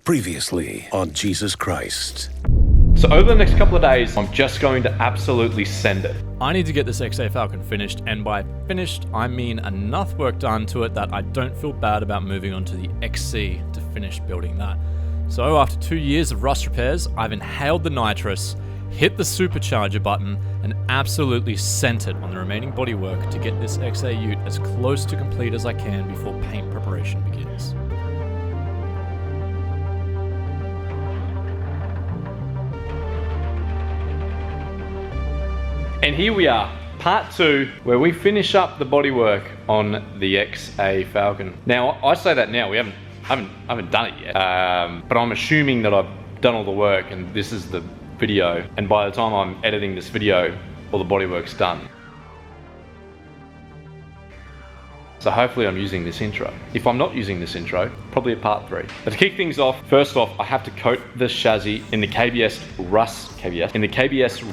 Previously on Jesus Christ. So over the next couple of days, I'm just going to absolutely send it. I need to get this XA Falcon finished, and by finished, I mean enough work done to it that I don't feel bad about moving on to the XC to finish building that. So after 2 years of rust repairs, I've inhaled the nitrous, hit the supercharger button, and absolutely sent it on the remaining bodywork to get this XA ute as close to complete as I can before paint preparation begins. And here we are, part 2, where we finish up the bodywork on the XA Falcon. Now, I say that now, we haven't done it yet, but I'm assuming that I've done all the work and this is the video, and by the time I'm editing this video, all the bodywork's done. So hopefully I'm using this intro. If I'm not using this intro, probably a part 3. But to kick things off, first off, I have to coat the chassis in the KBS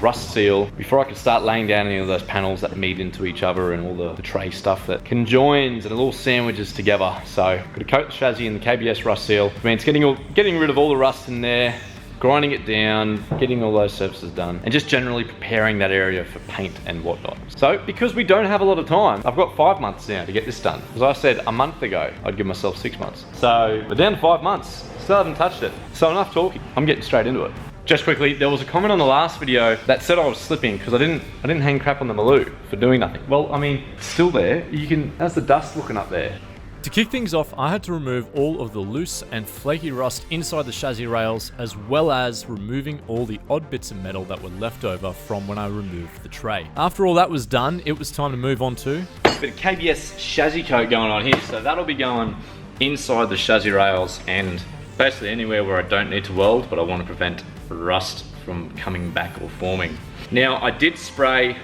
rust seal before I can start laying down any of those panels that meet into each other and all the tray stuff that conjoins and little sandwiches together. So I'm gonna coat the chassis in the KBS rust seal. I mean, it's getting rid of all the rust in there, grinding it down, getting all those surfaces done, and just generally preparing that area for paint and whatnot. So, because we don't have a lot of time, I've got 5 months now to get this done. As I said a month ago, I'd give myself 6 months. So, we're down to 5 months, still haven't touched it. So enough talking, I'm getting straight into it. Just quickly, there was a comment on the last video that said I was slipping because I didn't hang crap on the Maloo for doing nothing. Well, I mean, it's still there. How's the dust looking up there? To kick things off, I had to remove all of the loose and flaky rust inside the chassis rails, as well as removing all the odd bits of metal that were left over from when I removed the tray. After all that was done, it was time to move on to a bit of KBS chassis coat going on here, so that'll be going inside the chassis rails and basically anywhere where I don't need to weld, but I want to prevent rust from coming back or forming. Now, I did spray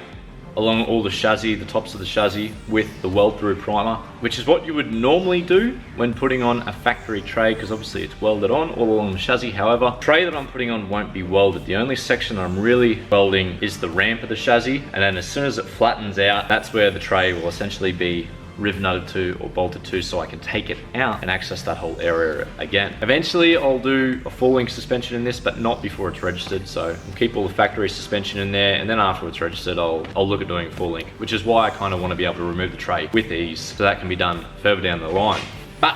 along all the chassis, the tops of the chassis, with the weld-through primer, which is what you would normally do when putting on a factory tray, because obviously it's welded on all along the chassis. However, the tray that I'm putting on won't be welded. The only section I'm really welding is the ramp of the chassis, and then as soon as it flattens out, that's where the tray will essentially be rivet to or bolted to, so I can take it out and access that whole area again. Eventually I'll do a full link suspension in this, but not before it's registered. So I'll keep all the factory suspension in there, and then after it's registered I'll look at doing a full link, which is why I kind of want to be able to remove the tray with ease, so that can be done further down the line. But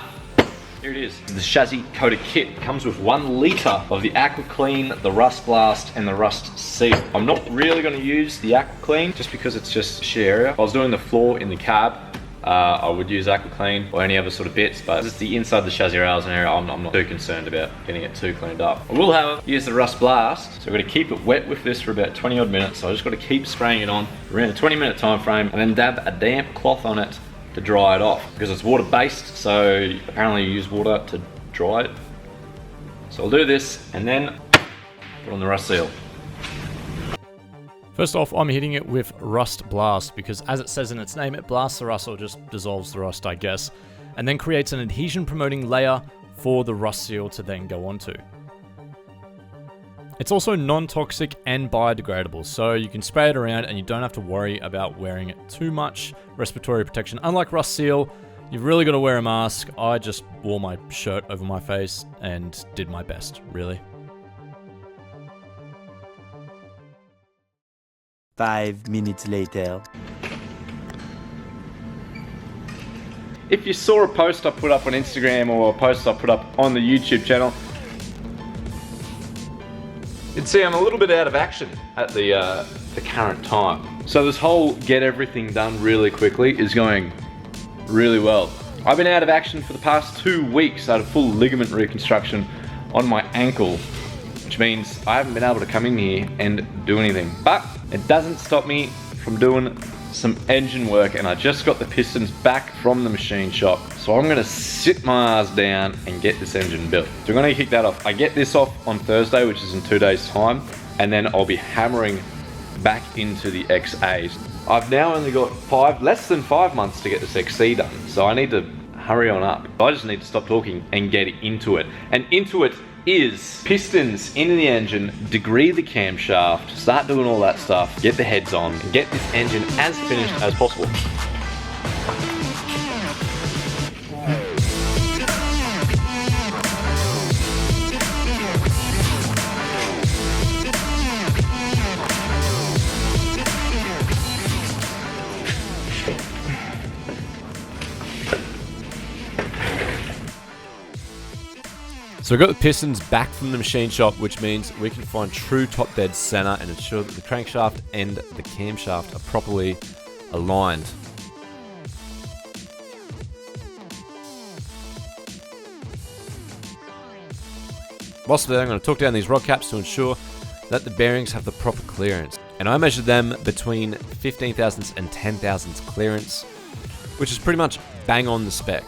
here it is. The chassis coated kit comes with 1 litre of the Aqua Clean, the Rust Blast, and the Rust Seal. I'm not really going to use the Aqua Clean just because it's just sheer area. If I was doing the floor in the cab, I would use Aqua Clean or any other sort of bits, but it's the inside the chassis rails and area, I'm not too concerned about getting it too cleaned up. I will, however, use the Rust Blast, so we're going to keep it wet with this for about 20 odd minutes, so I just got to keep spraying it on around a 20-minute time frame, and then dab a damp cloth on it to dry it off, because it's water based, so apparently you use water to dry it. So I'll do this and then put on the Rust Seal. First off, I'm hitting it with Rust Blast because, as it says in its name, it blasts the rust or just dissolves the rust, I guess, and then creates an adhesion promoting layer for the rust seal to then go onto. It's also non-toxic and biodegradable, so you can spray it around and you don't have to worry about wearing it too much respiratory protection. Unlike Rust Seal, you've really got to wear a mask. I just wore my shirt over my face and did my best, really. 5 minutes later. If you saw a post I put up on Instagram or a post I put up on the YouTube channel, you'd see I'm a little bit out of action at the current time. So this whole get everything done really quickly is going really well. I've been out of action for the past 2 weeks. I had a full ligament reconstruction on my ankle, which means I haven't been able to come in here and do anything. But it doesn't stop me from doing some engine work, and I just got the pistons back from the machine shop. So I'm gonna sit my ass down and get this engine built. So we're gonna kick that off. I get this off on Thursday, which is in 2 days time, and then I'll be hammering back into the XAs. I've now only got less than 5 months to get this XC done, so I need to hurry on up. I just need to stop talking and get into it. And into it is pistons into the engine, degree the camshaft, start doing all that stuff, get the heads on, and get this engine as finished as possible. So we got the pistons back from the machine shop, which means we can find true top dead center and ensure that the crankshaft and the camshaft are properly aligned. Whilst there, I'm going to torque down these rod caps to ensure that the bearings have the proper clearance. And I measured them between 15 thousandths and 10 thousandths clearance, which is pretty much bang on the spec.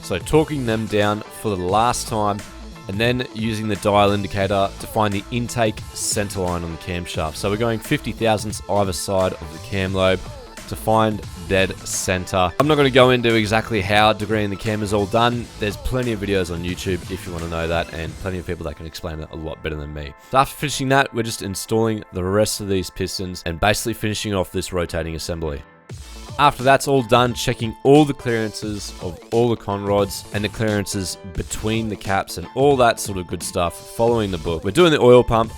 So torquing them down for the last time, and then using the dial indicator to find the intake center line on the camshaft. So we're going 50 thousandths either side of the cam lobe to find dead center. I'm not going to go into exactly how degreeing the cam is all done. There's plenty of videos on YouTube if you want to know that, and plenty of people that can explain it a lot better than me. So after finishing that, we're just installing the rest of these pistons and basically finishing off this rotating assembly. After that's all done, checking all the clearances of all the con rods and the clearances between the caps and all that sort of good stuff, following the book. We're doing the oil pump,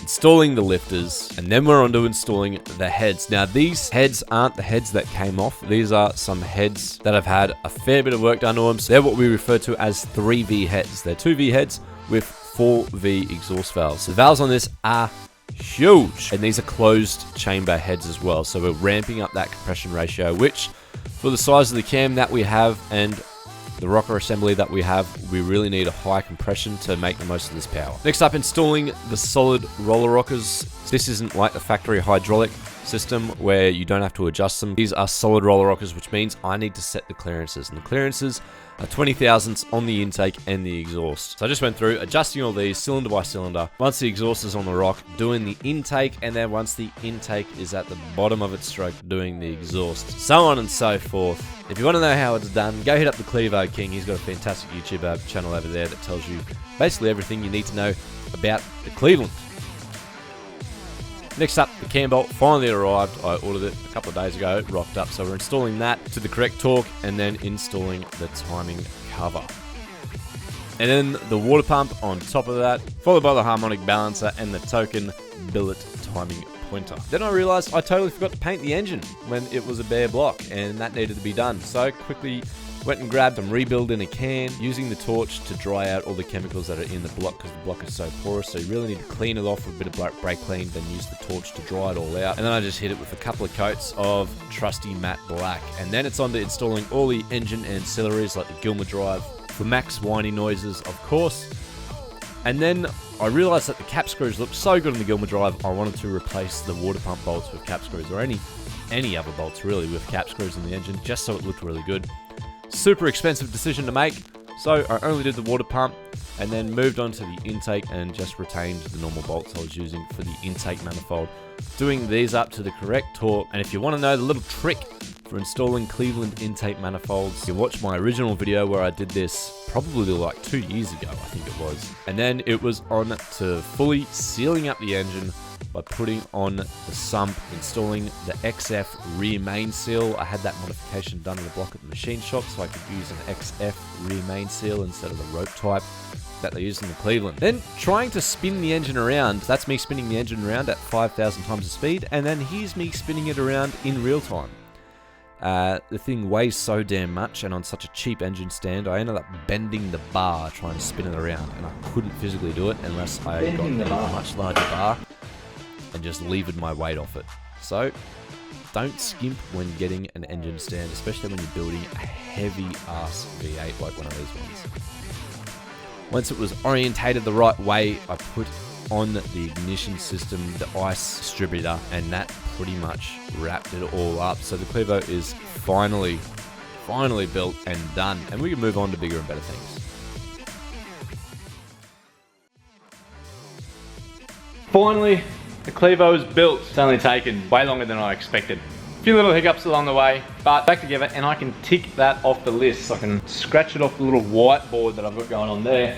installing the lifters, and then we're on to installing the heads. Now these heads aren't the heads that came off. These are some heads that have had a fair bit of work done to them. So they're what we refer to as 3V heads. They're 2V heads with 4V exhaust valves. The valves on this are huge, and these are closed chamber heads as well, so we're ramping up that compression ratio, which for the size of the cam that we have and the rocker assembly that we have, we really need a high compression to make the most of this power. Next up, installing the solid roller rockers. This isn't like a factory hydraulic system where you don't have to adjust them. These are solid roller rockers, which means I need to set the clearances, and the clearances are 20 thousandths on the intake and the exhaust. So I just went through adjusting all these cylinder by cylinder. Once the exhaust is on the rock, doing the intake, and then once the intake is at the bottom of its stroke, doing the exhaust, so on and so forth. If you want to know how it's done, go hit up the Clevo King. He's got a fantastic YouTube channel over there that tells you basically everything you need to know about the Cleveland. Next up, the cam bolt finally arrived. I ordered it a couple of days ago, rocked up, so we're installing that to the correct torque and then installing the timing cover. And then the water pump on top of that, followed by the harmonic balancer and the token billet timing pointer. Then I realized I totally forgot to paint the engine when it was a bare block, and that needed to be done. So quickly went and grabbed some rebuild in a can, using the torch to dry out all the chemicals that are in the block, because the block is so porous, so you really need to clean it off with a bit of brake clean, then use the torch to dry it all out. And then I just hit it with a couple of coats of trusty matte black. And then it's on to installing all the engine ancillaries like the Gilmer drive, for max whiny noises, of course. And then I realized that the cap screws looked so good on the Gilmer drive, I wanted to replace the water pump bolts with cap screws, or any other bolts really with cap screws in the engine, just so it looked really good. Super expensive decision to make, so I only did the water pump and then moved on to the intake and just retained the normal bolts I was using for the intake manifold, doing these up to the correct torque. And if you want to know the little trick for installing Cleveland intake manifolds, you can watch my original video where I did this probably like 2 years ago, I think it was. And then it was on to fully sealing up the engine by putting on the sump, installing the XF rear main seal. I had that modification done in the block at the machine shop, so I could use an XF rear main seal instead of the rope type that they use in the Cleveland. Then trying to spin the engine around, that's me spinning the engine around at 5,000 times the speed, and then here's me spinning it around in real time. The thing weighs so damn much, and on such a cheap engine stand, I ended up bending the bar trying to spin it around, and I couldn't physically do it unless I got a much larger bar and just levered my weight off it. So don't skimp when getting an engine stand, especially when you're building a heavy ass V8 like one of these ones. Once it was orientated the right way, I put on the ignition system, the ice distributor, and that pretty much wrapped it all up. So the Clevo is finally built and done, and we can move on to bigger and better things. Finally, the Clevo is built. It's only taken way longer than I expected. A few little hiccups along the way, but back together, and I can tick that off the list. So I can scratch it off the little whiteboard that I've got going on there.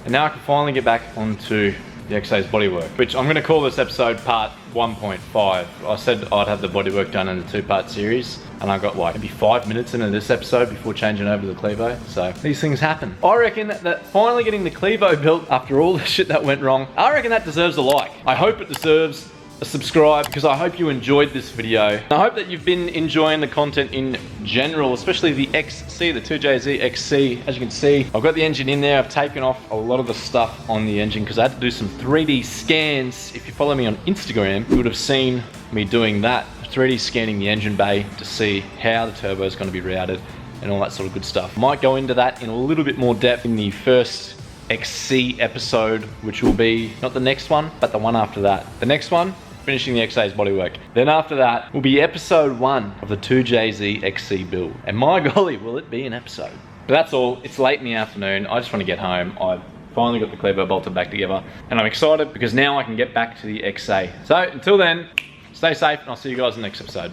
And now I can finally get back onto the XA's bodywork, which I'm going to call this episode part 1.5. I said I'd have the bodywork done in a 2-part series, and I got like maybe 5 minutes into this episode before changing over to the Clevo. So these things happen. I reckon that finally getting the Clevo built after all the shit that went wrong, I reckon that deserves a like. I hope it deserves a subscribe because I hope you enjoyed this video. I hope that you've been enjoying the content in general, especially the XC, the 2JZ XC. As you can see, I've got the engine in there. I've taken off a lot of the stuff on the engine because I had to do some 3D scans. If you follow me on Instagram, you would have seen me doing that, 3D scanning the engine bay to see how the turbo is going to be routed and all that sort of good stuff. Might go into that in a little bit more depth in the first XC episode, which will be not the next one, but the one after that. The next one, finishing the XA's bodywork. Then after that will be episode 1 of the 2JZ XC build. And my golly, will it be an episode. But that's all. It's late in the afternoon. I just want to get home. I've finally got the clevo bolted back together. And I'm excited because now I can get back to the XA. So until then, stay safe and I'll see you guys in the next episode.